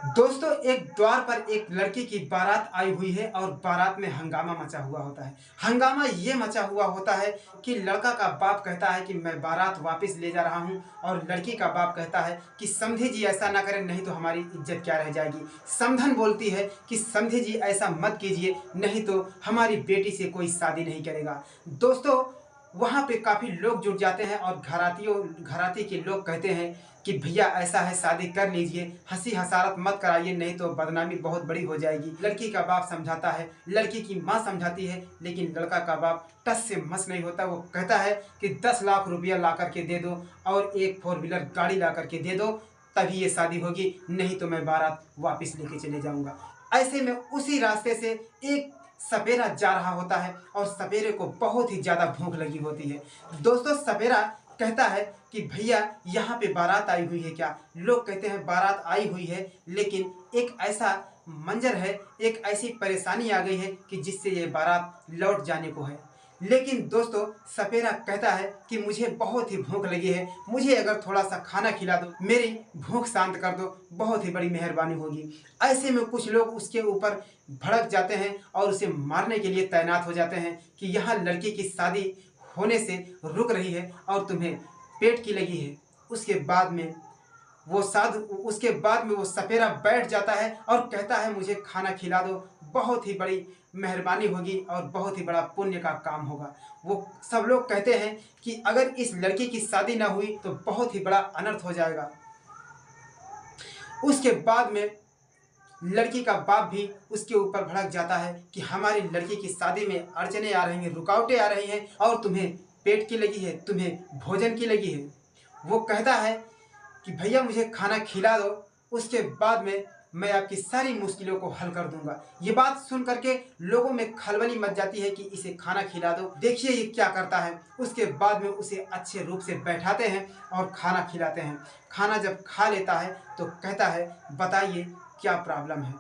दोस्तों, एक द्वार पर एक लड़की की बारात आई हुई है और बारात में हंगामा मचा हुआ होता है। हंगामा ये मचा हुआ होता है कि लड़का का बाप कहता है कि मैं बारात वापस ले जा रहा हूँ और लड़की का बाप कहता है कि समधी जी ऐसा ना करें, नहीं तो हमारी इज्जत क्या रह जाएगी। समधन बोलती है कि समधी जी ऐसा मत कीजिए, नहीं तो हमारी बेटी से कोई शादी नहीं करेगा। दोस्तों, वहाँ पे काफ़ी लोग जुट जाते हैं और घराती के लोग कहते हैं कि भैया ऐसा है, शादी कर लीजिए, हंसी हसारत मत कराइए, नहीं तो बदनामी बहुत बड़ी हो जाएगी। लड़की का बाप समझाता है, लड़की की माँ समझाती है, लेकिन लड़का का बाप टस से मस नहीं होता। वो कहता है कि 10 लाख रुपया ला करके दे दो और एक 4 व्हीलर गाड़ी ला करके दे दो, तभी ये शादी होगी, नहीं तो मैं बारात वापस लेके चले जाऊंगा। ऐसे में उसी रास्ते से एक सपेरा जा रहा होता है और सपेरे को बहुत ही ज़्यादा भूख लगी होती है। दोस्तों, सपेरा कहता है कि भैया यहाँ पे बारात आई हुई है क्या? लोग कहते हैं बारात आई हुई है, लेकिन एक ऐसा मंजर है, एक ऐसी परेशानी आ गई है कि जिससे ये बारात लौट जाने को है। लेकिन दोस्तों, सपेरा कहता है कि मुझे बहुत ही भूख लगी है, मुझे अगर थोड़ा सा खाना खिला दो, मेरी भूख शांत कर दो, बहुत ही बड़ी मेहरबानी होगी। ऐसे में कुछ लोग उसके ऊपर भड़क जाते हैं और उसे मारने के लिए तैनात हो जाते हैं कि यहाँ लड़की की शादी होने से रुक रही है और तुम्हें पेट की लगी है। उसके बाद में वो सपेरा बैठ जाता है और कहता है मुझे खाना खिला दो, बहुत ही बड़ी मेहरबानी होगी और बहुत ही बड़ा पुण्य का काम होगा। वो सब लोग कहते हैं कि अगर इस लड़की की शादी ना हुई तो बहुत ही बड़ा अनर्थ हो जाएगा। उसके बाद में लड़की का बाप भी उसके ऊपर भड़क जाता है कि हमारी लड़की की शादी में अड़चने आ रही हैं, रुकावटें आ रही हैं और तुम्हें पेट की लगी है, तुम्हें भोजन की लगी है। वो कहता है कि भैया मुझे खाना खिला दो, उसके बाद में मैं आपकी सारी मुश्किलों को हल कर दूंगा। ये बात सुन करके लोगों में खलबली मच जाती है कि इसे खाना खिला दो, देखिए ये क्या करता है। उसके बाद में उसे अच्छे रूप से बैठाते हैं और खाना खिलाते हैं। खाना जब खा लेता है तो कहता है बताइए क्या प्रॉब्लम है।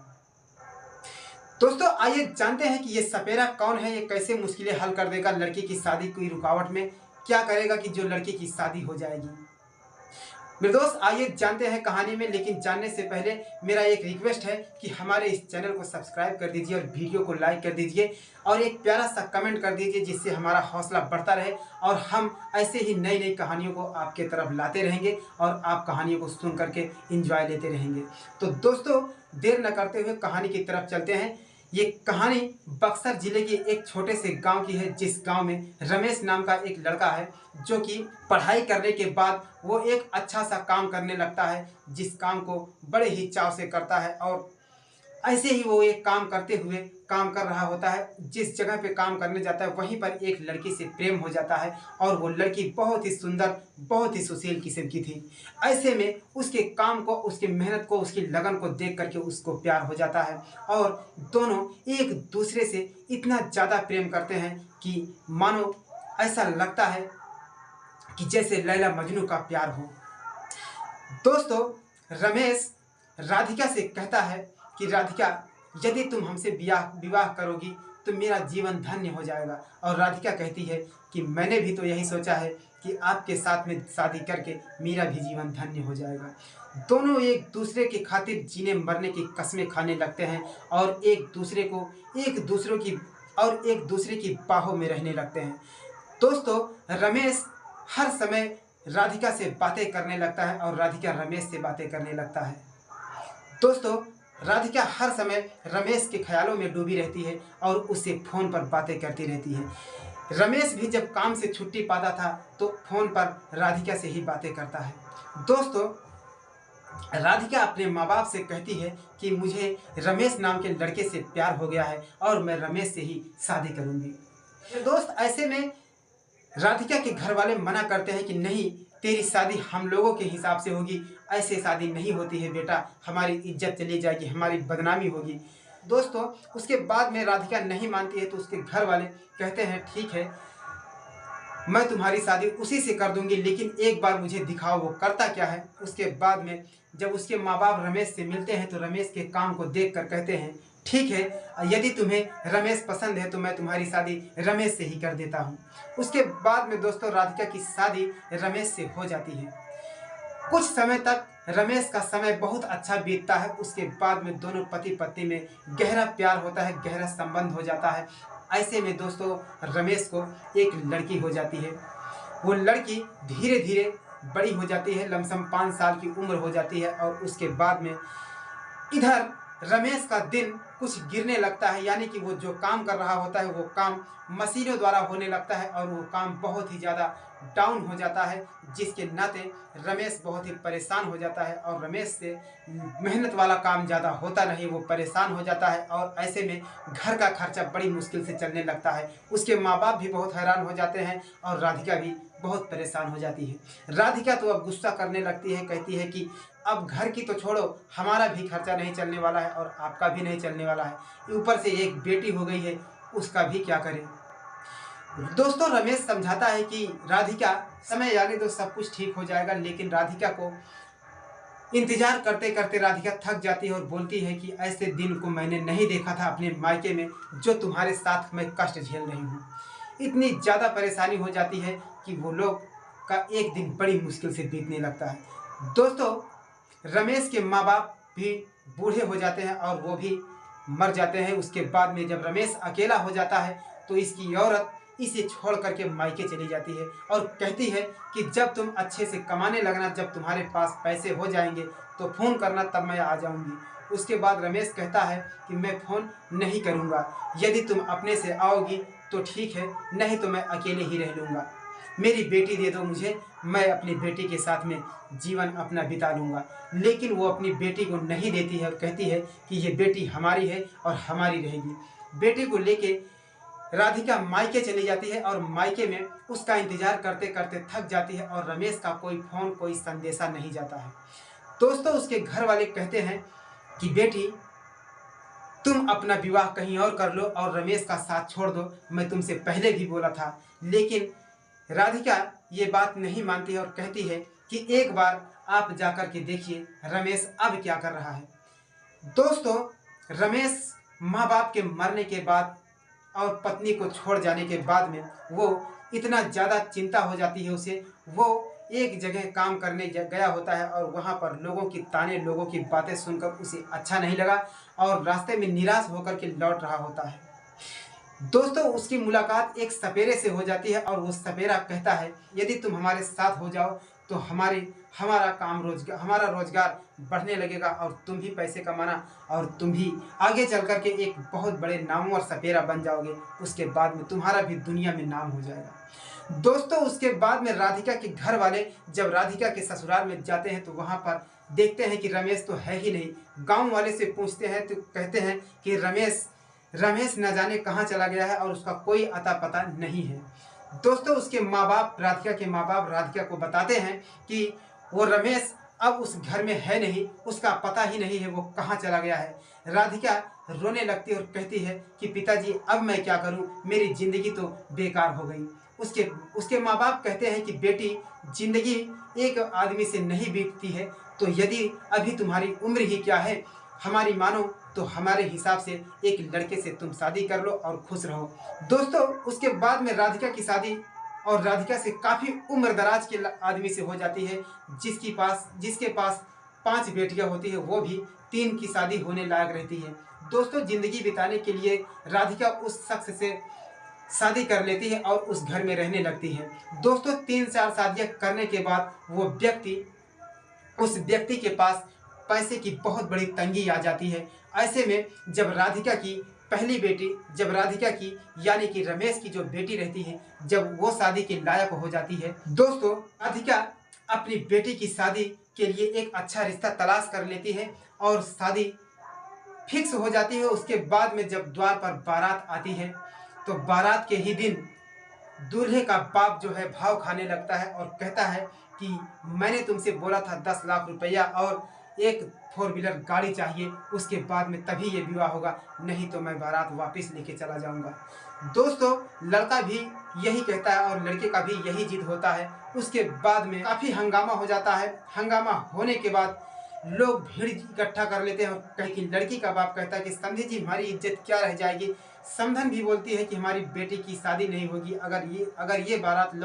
दोस्तों, आइए जानते हैं कि ये सपेरा कौन है, ये कैसे मुश्किलें हल कर देगा लड़की की शादी की रुकावट में, क्या करेगा कि जो लड़की की शादी हो जाएगी। मेरे दोस्त, आइए जानते हैं कहानी में, लेकिन जानने से पहले मेरा एक रिक्वेस्ट है कि हमारे इस चैनल को सब्सक्राइब कर दीजिए और वीडियो को लाइक कर दीजिए और एक प्यारा सा कमेंट कर दीजिए, जिससे हमारा हौसला बढ़ता रहे और हम ऐसे ही नई नई कहानियों को आपके तरफ लाते रहेंगे और आप कहानियों को सुन करके एंजॉय लेते रहेंगे। तो दोस्तों, देर न करते हुए कहानी की तरफ चलते हैं। ये कहानी बक्सर जिले के एक छोटे से गांव की है, जिस गांव में रमेश नाम का एक लड़का है, जो कि पढ़ाई करने के बाद वो एक अच्छा सा काम करने लगता है, जिस काम को बड़े ही चाव से करता है। और ऐसे ही वो एक काम करते हुए काम कर रहा होता है। जिस जगह पे काम करने जाता है वहीं पर एक लड़की से प्रेम हो जाता है और वो लड़की बहुत ही सुंदर, बहुत ही सुशील किस्म की थी। ऐसे में उसके काम को, उसकी मेहनत को, उसकी लगन को देख करके उसको प्यार हो जाता है और दोनों एक दूसरे से इतना ज़्यादा प्रेम करते हैं कि मानो ऐसा लगता है कि जैसे लैला मजनू का प्यार हो। दोस्तों, रमेश राधिका से कहता है कि राधिका, यदि तुम हमसे विवाह करोगी तो मेरा जीवन धन्य हो जाएगा। और राधिका कहती है कि मैंने भी तो यही सोचा है कि आपके साथ में शादी करके मेरा भी जीवन धन्य हो जाएगा। दोनों एक दूसरे की खातिर जीने मरने की कस्में खाने लगते हैं और एक दूसरे की बाहों में रहने लगते हैं। दोस्तों, रमेश हर समय राधिका से बातें करने लगता है और राधिका रमेश से बातें करने लगता है। दोस्तों, राधिका हर समय रमेश के ख्यालों में डूबी रहती है और उससे फ़ोन पर बातें करती रहती है। रमेश भी जब काम से छुट्टी पाता था तो फ़ोन पर राधिका से ही बातें करता है। दोस्तों, राधिका अपने माँ बाप से कहती है कि मुझे रमेश नाम के लड़के से प्यार हो गया है और मैं रमेश से ही शादी करूँगी। दोस्त, ऐसे में राधिका के घर वाले मना करते हैं कि नहीं, तेरी शादी हम लोगों के हिसाब से होगी, ऐसे शादी नहीं होती है बेटा, हमारी इज्जत चली जाएगी, हमारी बदनामी होगी। दोस्तों, उसके बाद में राधिका नहीं मानती है तो उसके घर वाले कहते हैं ठीक है, मैं तुम्हारी शादी उसी से कर दूंगी, लेकिन एक बार मुझे दिखाओ वो करता क्या है। उसके बाद में जब उसके माँ बाप रमेश से मिलते हैं तो रमेश के काम को देख कर कहते हैं ठीक है, यदि तुम्हें रमेश पसंद है तो मैं तुम्हारी शादी रमेश से ही कर देता हूँ। उसके बाद में दोस्तों, राधिका की शादी रमेश से हो जाती है। कुछ समय तक रमेश का समय बहुत अच्छा बीतता है। उसके बाद में दोनों पति पत्नी में गहरा प्यार होता है, गहरा संबंध हो जाता है। ऐसे में दोस्तों रमेश को एक लड़की हो जाती है। वो लड़की धीरे धीरे बड़ी हो जाती है, लमसम 5 साल की उम्र हो जाती है। और उसके बाद में इधर रमेश का दिन कुछ गिरने लगता है, यानी कि वो जो काम कर रहा होता है वो काम मशीनों द्वारा होने लगता है और वो काम बहुत ही ज़्यादा डाउन हो जाता है, जिसके नाते रमेश बहुत ही परेशान हो जाता है। और रमेश से मेहनत वाला काम ज़्यादा होता नहीं, वो परेशान हो जाता है और ऐसे में घर का खर्चा बड़ी मुश्किल से चलने लगता है। उसके माँ बाप भी बहुत हैरान हो जाते हैं और राधिका भी बहुत परेशान हो जाती है। राधिका तो अब गुस्सा करने लगती है, कहती है कि अब घर की तो छोड़ो, हमारा भी खर्चा नहीं चलने वाला है और आपका भी नहीं चलने वाला है, ऊपर से एक बेटी हो गई है, उसका भी क्या करें। दोस्तों रमेश समझाता है कि राधिका समय आने तो सब कुछ ठीक हो जाएगा, लेकिन राधिका को इंतजार करते करते राधिका थक जाती है और बोलती है कि ऐसे दिन को मैंने नहीं देखा था अपने मायके में जो तुम्हारे साथ मैं कष्ट झेल रही हूँ। इतनी ज़्यादा परेशानी हो जाती है कि वो लोग का एक दिन बड़ी मुश्किल से बीतने लगता है। दोस्तों रमेश के माँ बाप भी बूढ़े हो जाते हैं और वो भी मर जाते हैं। उसके बाद में जब रमेश अकेला हो जाता है तो इसकी औरत इसे छोड़ करके मायके चली जाती है और कहती है कि जब तुम अच्छे से कमाने लगना, जब तुम्हारे पास पैसे हो जाएंगे तो फ़ोन करना, तब मैं आ जाऊंगी। उसके बाद रमेश कहता है कि मैं फ़ोन नहीं करूंगा, यदि तुम अपने से आओगी तो ठीक है, नहीं तो मैं अकेले ही रह लूँगा। मेरी बेटी दे दो मुझे, मैं अपनी बेटी के साथ में जीवन अपना बिता लूँगा। लेकिन वो अपनी बेटी को नहीं देती है और कहती है कि ये बेटी हमारी है और हमारी रहेगी। बेटी को लेके राधिका मायके चली जाती है और मायके में उसका इंतजार करते करते थक जाती है और रमेश का कोई फ़ोन, कोई संदेशा नहीं जाता है। दोस्तों उसके घर वाले कहते हैं कि बेटी तुम अपना विवाह कहीं और कर लो और रमेश का साथ छोड़ दो, मैं तुमसे पहले भी बोला था। लेकिन राधिका ये बात नहीं मानती है और कहती है कि एक बार आप जाकर के देखिए रमेश अब क्या कर रहा है। दोस्तों रमेश माँ बाप के मरने के बाद और पत्नी को छोड़ जाने के बाद में वो इतना ज़्यादा चिंता हो जाती है उसे, वो एक जगह काम करने गया होता है और वहाँ पर लोगों की ताने, लोगों की बातें सुनकर उसे अच्छा नहीं लगा और रास्ते में निराश होकर के लौट रहा होता है। दोस्तों उसकी मुलाकात एक सपेरे से हो जाती है और वो सपेरा कहता है यदि तुम हमारे साथ हो जाओ तो हमारा रोजगार बढ़ने लगेगा और तुम भी पैसे कमाना और तुम भी आगे चल कर के एक बहुत बड़े नामवर सपेरा बन जाओगे। उसके बाद में तुम्हारा भी दुनिया में नाम हो जाएगा। दोस्तों उसके बाद में राधिका के घर वाले जब राधिका के ससुराल में जाते हैं तो वहाँ पर देखते हैं कि रमेश तो है ही नहीं। गाँव वाले से पूछते हैं तो कहते हैं कि रमेश न जाने कहाँ चला गया है और उसका कोई अता पता नहीं है। दोस्तों उसके माँ बाप, राधिका के माँ बाप राधिका को बताते हैं कि वो रमेश अब उस घर में है नहीं, उसका पता ही नहीं है वो कहाँ चला गया है। राधिका रोने लगती है और कहती है कि पिताजी अब मैं क्या करूँ, मेरी ज़िंदगी तो बेकार हो गई। उसके माँ बाप कहते हैं कि बेटी ज़िंदगी एक आदमी से नहीं बीतती है, तो यदि अभी तुम्हारी उम्र ही क्या है, हमारी मानो तो हमारे हिसाब से एक लड़के से तुम शादी कर लो और खुश रहो। दोस्तों उसके बाद में राधिका की शादी और राधिका से काफ़ी उम्र दराज के आदमी से हो जाती है, जिसके पास 5 बेटियां होती है, वो भी 3 की शादी होने लायक रहती है। दोस्तों ज़िंदगी बिताने के लिए राधिका उस शख्स से शादी कर लेती है और उस घर में रहने लगती है। दोस्तों 3-4 शादियाँ करने के बाद उस व्यक्ति के पास पैसे की बहुत बड़ी तंगी आ जाती है। ऐसे में जब राधिका की यानी कि रमेश की जो बेटी रहती है, जब वो शादी के लायक हो जाती है, दोस्तों राधिका अपनी बेटी की शादी के लिए एक अच्छा रिश्ता तलाश कर लेती है और शादी फिक्स हो जाती है। उसके बाद में जब द्वार पर बारात आती है तो बारात के ही दिन दूल्हे का बाप जो है भाव खाने लगता है और कहता है कि मैंने तुमसे बोला था 10 लाख रुपया और एक 4 व्हीलर गाड़ी चाहिए, उसके बाद में तभी ये विवाह होगा, नहीं तो मैं बारात वापस लेके चला जाऊंगा। दोस्तों लड़का भी यही कहता है और लड़के का भी यही जिद होता है। उसके बाद में काफ़ी हंगामा हो जाता है। हंगामा होने के बाद लोग भीड़ इकट्ठा कर लेते हैं और कहीं की लड़की का बाप कहता है कि समधी जी हमारी इज्जत क्या रह जाएगी। समधन भी बोलती है कि हमारी बेटी की शादी नहीं होगी, अगर ये बारात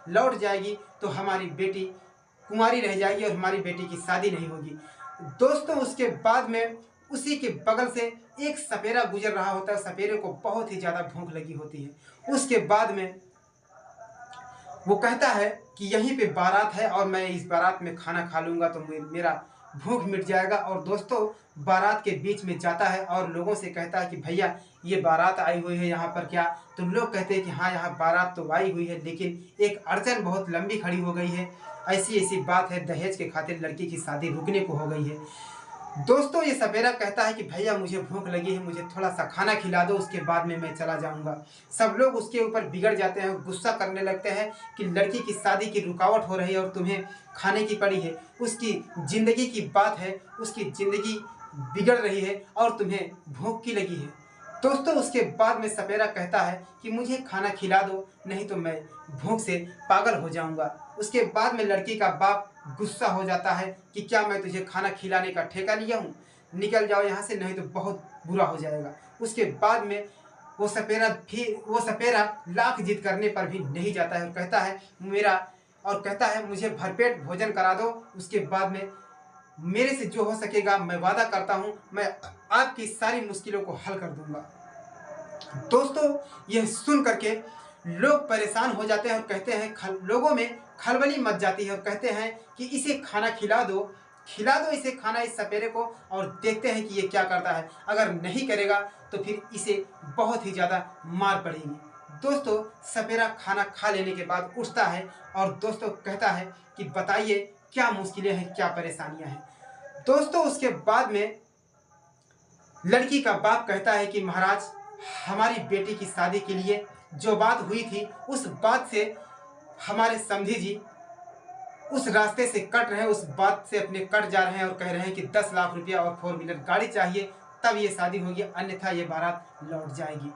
लौट जाएगी तो हमारी बेटी कुंवारी रह जाएगी और हमारी बेटी की शादी नहीं होगी। दोस्तों उसके बाद में उसी के बगल से एक सपेरा गुजर रहा होता है। सपेरे को बहुत ही ज़्यादा भूख लगी होती है। उसके बाद में वो कहता है कि यहीं पे बारात है और मैं इस बारात में खाना खा लूँगा तो मेरा भूख मिट जाएगा। और दोस्तों बारात के बीच में जाता है और लोगों से कहता है कि भैया ये बारात आई हुई है यहाँ पर क्या? तो लोग कहते हैं कि हाँ यहाँ बारात तो आई हुई है, लेकिन एक अड़चन बहुत लंबी खड़ी हो गई है। ऐसी ऐसी बात है, दहेज के खातिर लड़की की शादी रुकने को हो गई है। दोस्तों ये सपेरा कहता है कि भैया मुझे भूख लगी है, मुझे थोड़ा सा खाना खिला दो, उसके बाद में मैं चला जाऊंगा। सब लोग उसके ऊपर बिगड़ जाते हैं, गुस्सा करने लगते हैं कि लड़की की शादी की रुकावट हो रही है और तुम्हें खाने की पड़ी है। उसकी ज़िंदगी की बात है, उसकी ज़िंदगी बिगड़ रही है और तुम्हें भूख की लगी है। दोस्तों उसके बाद में सपेरा कहता है कि मुझे खाना खिला दो, नहीं तो मैं भूख से पागल हो जाऊंगा। उसके बाद में लड़की का बाप गुस्सा हो जाता है कि क्या मैं तुझे खाना खिलाने का ठेका लिया हूँ, निकल जाओ यहाँ से, नहीं तो बहुत बुरा हो जाएगा। उसके बाद में वो सपेरा लाख जिद करने पर भी नहीं जाता है और कहता है मुझे भरपेट भोजन करा दो, उसके बाद में मेरे से जो हो सकेगा मैं वादा करता हूँ मैं आपकी सारी मुश्किलों को हल कर दूंगा। दोस्तों यह सुन करके लोग परेशान हो जाते हैं और कहते हैं, लोगों में खलबली मच जाती है और कहते हैं कि इसे खाना खिला दो इसे खाना, इस सपेरे को, और देखते हैं कि ये क्या करता है। अगर नहीं करेगा तो फिर इसे बहुत ही ज़्यादा मार पड़ेगी। दोस्तों सपेरा खाना खा लेने के बाद उठता है और दोस्तों कहता है कि बताइए क्या मुश्किलें हैं, क्या परेशानियां हैं। दोस्तों उसके बाद में लड़की का बाप कहता है कि महाराज हमारी बेटी की शादी के लिए जो बात हुई थी उस बात से हमारे समधी जी उस रास्ते से कट रहे हैं, उस बात से अपने कट जा रहे हैं और कह रहे हैं कि 10 लाख रुपया और 4 व्हीलर गाड़ी चाहिए, तब ये शादी होगी, अन्यथा ये बारात लौट जाएगी।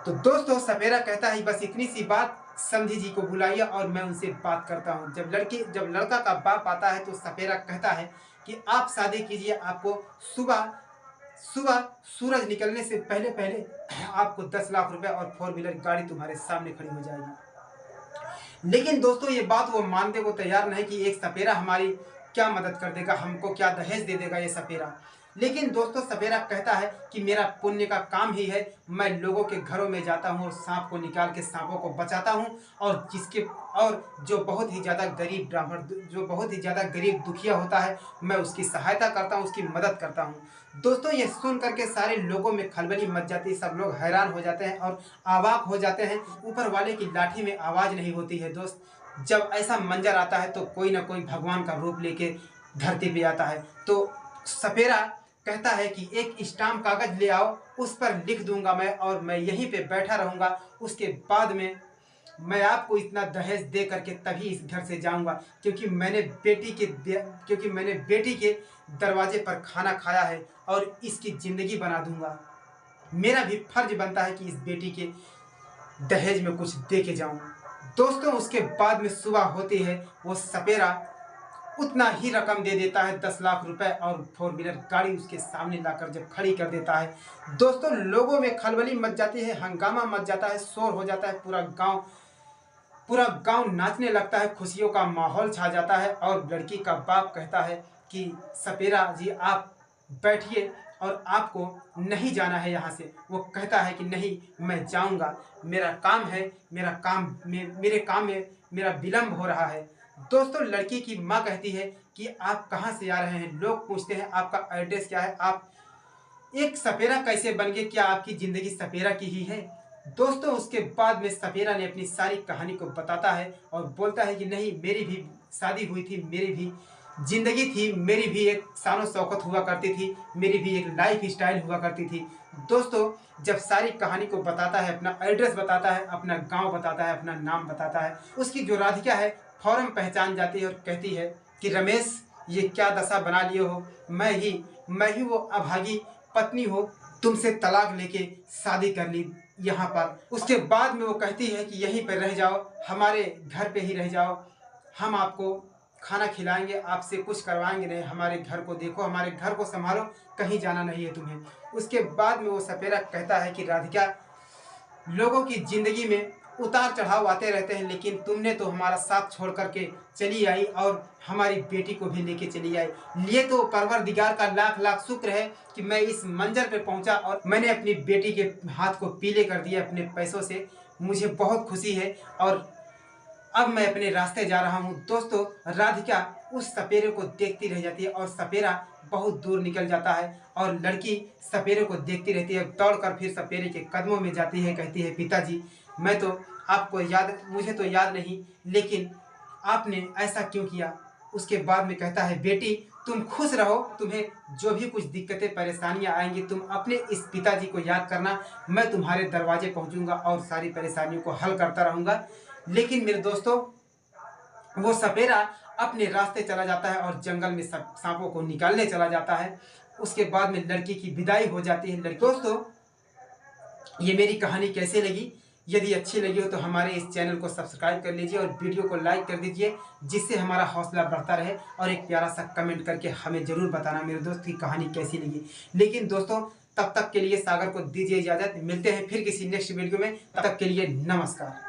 तो दोस्तों सपेरा कहता है बस इतनी सी बात, समधी जी को बुलाइए और मैं उनसे बात करता हूँ। जब लड़का का बाप आता है तो सपेरा कहता है कि आप शादी कीजिए, आपको सुबह सूरज निकलने से पहले पहले आपको 10 लाख रुपए और 4 व्हीलर गाड़ी तुम्हारे सामने खड़ी हो जाएगी। लेकिन दोस्तों ये बात वो मानने को तैयार नहीं कि एक सपेरा हमारी क्या मदद कर देगा, हमको क्या दहेज दे देगा ये सपेरा। लेकिन दोस्तों सपेरा कहता है कि मेरा पुण्य का काम ही है, मैं लोगों के घरों में जाता हूँ और सांप को निकाल के सांपों को बचाता हूँ, और जो बहुत ही ज़्यादा गरीब ब्राह्मण, जो बहुत ही ज़्यादा गरीब दुखिया होता है, मैं उसकी सहायता करता हूँ, उसकी मदद करता हूँ। दोस्तों ये सुन करके सारे लोगों में खलबली मच जाती है, सब लोग हैरान हो जाते हैं और अवाक हो जाते हैं। ऊपर वाले की लाठी में आवाज़ नहीं होती है। दोस्त जब ऐसा मंजर आता है तो कोई ना कोई भगवान का रूप लेके धरती पे आता है। तो सपेरा कहता है कि एक स्टाम्प कागज ले आओ, उस पर लिख दूंगा मैं और मैं यहीं पे बैठा रहूँगा, उसके बाद में मैं आपको इतना दहेज दे करके तभी इस घर से जाऊंगा, क्योंकि मैंने बेटी के दरवाजे पर खाना खाया है और इसकी ज़िंदगी बना दूंगा। मेरा भी फर्ज बनता है कि इस बेटी के दहेज में कुछ दे के जाऊँ। दोस्तों उसके बाद में सुबह होती है, वो सपेरा उतना ही रकम दे देता है, 10 लाख रुपए और 4 व्हीलर गाड़ी उसके सामने लाकर जब खड़ी कर देता है, दोस्तों लोगों में खलबली मच जाती है, हंगामा मच जाता है, शोर हो जाता है, पूरा गांव नाचने लगता है, खुशियों का माहौल छा जाता है। और लड़की का बाप कहता है कि सपेरा जी आप बैठिए और आपको नहीं जाना है यहाँ से। वो कहता है कि नहीं मैं जाऊँगा, मेरा काम है, मेरे काम में मेरा विलम्ब हो रहा है। दोस्तों लड़की की माँ कहती है कि आप कहाँ से आ रहे हैं। लोग पूछते हैं आपका एड्रेस क्या है, आप एक सपेरा कैसे बन गए, क्या आपकी ज़िंदगी सपेरा की ही है। दोस्तों उसके बाद में सपेरा ने अपनी सारी कहानी को बताता है और बोलता है कि नहीं मेरी भी शादी हुई थी, मेरी भी ज़िंदगी थी, मेरी भी एक शान और शौकत हुआ करती थी, मेरी भी एक लाइफ स्टाइल हुआ करती थी। दोस्तों जब सारी कहानी को बताता है, अपना एड्रेस बताता है, अपना गांव बताता है, अपना नाम बताता है, उसकी जो राधिका है फौरन पहचान जाती है और कहती है कि रमेश ये क्या दशा बना लिए हो, मैं ही वो अभागी पत्नी हो, तुमसे तलाक लेके शादी कर ली यहाँ पर। उसके बाद में वो कहती है कि यहीं पर रह जाओ, हमारे घर पे ही रह जाओ, हम आपको खाना खिलाएंगे, आपसे कुछ करवाएंगे नहीं, हमारे घर को देखो, हमारे घर को संभालो, कहीं जाना नहीं है तुम्हें। उसके बाद में वो सपेरा कहता है कि राधिका लोगों की ज़िंदगी में उतार चढ़ाव आते रहते हैं, लेकिन तुमने तो हमारा साथ छोड़ करके चली आई और हमारी बेटी को भी लेके चली आई। ये तो परवरदिगार का लाख लाख शुक्र है कि मैं इस मंजर पे पहुंचा और मैंने अपनी बेटी के हाथ को पीले कर दिया अपने पैसों से। मुझे बहुत खुशी है और अब मैं अपने रास्ते जा रहा हूँ। दोस्तों, राधिका उस सपेरे को देखती रह जाती है और सपेरा बहुत दूर निकल जाता है और लड़की सपेरे को देखती रहती है। दौड़कर फिर सपेरे के कदमों में जाती है, कहती है, पिताजी मैं तो आपको मुझे तो याद नहीं, लेकिन आपने ऐसा क्यों किया? उसके बाद में कहता है, बेटी तुम खुश रहो, तुम्हें जो भी कुछ दिक्कतें परेशानियां आएंगी तुम अपने इस पिताजी को याद करना, मैं तुम्हारे दरवाजे पहुंचूंगा और सारी परेशानियों को हल करता रहूंगा। लेकिन मेरे दोस्तों, वो सपेरा अपने रास्ते चला जाता है और जंगल में सांपों को निकालने चला जाता है। उसके बाद में लड़की की विदाई हो जाती है। दोस्तों, ये मेरी कहानी कैसे लगी? यदि अच्छी लगी हो तो हमारे इस चैनल को सब्सक्राइब कर लीजिए और वीडियो को लाइक कर दीजिए, जिससे हमारा हौसला बढ़ता रहे। और एक प्यारा सा कमेंट करके हमें ज़रूर बताना मेरे दोस्त की कहानी कैसी लगी। लेकिन दोस्तों, तब तक के लिए सागर को दीजिए इजाज़त। मिलते हैं फिर किसी नेक्स्ट वीडियो में। तब तक के लिए नमस्कार।